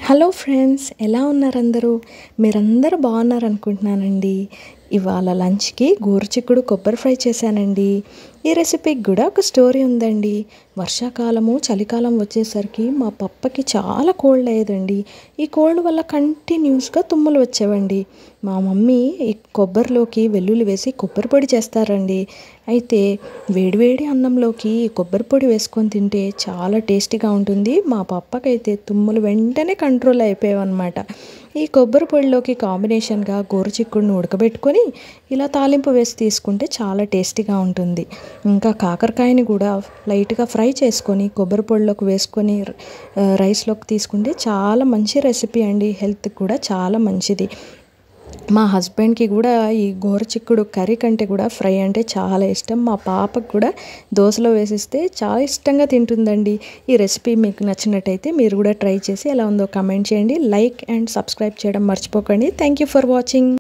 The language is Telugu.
హలో ఫ్రెండ్స్, ఎలా ఉన్నారు అందరూ? మీరందరూ బాగున్నారు అనుకుంటున్నానండి. ఇవాళ లంచ్కి గోరుచిక్కుడు కొబ్బరి ఫ్రై చేశానండి. ఈ రెసిపీకి కూడా ఒక స్టోరీ ఉందండి. వర్షాకాలము చలికాలం వచ్చేసరికి మా పప్పకి చాలా కోల్డ్ అయ్యేదండి. ఈ కోల్డ్ వల్ల కంటిన్యూస్గా తుమ్ములు వచ్చేవండి. మా మమ్మీ ఈ కొబ్బరిలోకి వెల్లుల్లి వేసి కొబ్బరి పొడి చేస్తారండి. అయితే వేడివేడి అన్నంలోకి కొబ్బరి పొడి వేసుకొని తింటే చాలా టేస్టీగా ఉంటుంది. మా పప్పకైతే తుమ్ములు వెంటనే కంట్రోల్ అయిపోయావన్నమాట. ఈ కొబ్బరి పొడిలోకి కాంబినేషన్గా గోరుచిక్కుడుని ఉడకబెట్టుకొని ఇలా తాలింపు వేసి తీసుకుంటే చాలా టేస్టీగా ఉంటుంది. ఇంకా కాకరకాయని కూడా లైట్గా ఫ్రై చేసుకొని కొబ్బరి పొడిలోకి వేసుకొని రైస్లోకి తీసుకుంటే చాలా మంచి రెసిపీ అండి. హెల్త్కి కూడా చాలా మంచిది. మా హస్బెండ్కి కూడా ఈ గోరుచిక్కుడు కర్రీ కంటే కూడా ఫ్రై అంటే చాలా ఇష్టం. మా పాపకు కూడా దోశలో వేసిస్తే చాలా ఇష్టంగా తింటుందండి. ఈ రెసిపీ మీకు నచ్చినట్టయితే మీరు కూడా ట్రై చేసి ఎలా ఉందో కామెంట్ చేయండి. లైక్ అండ్ సబ్స్క్రైబ్ చేయడం మర్చిపోకండి. Thank you for watching.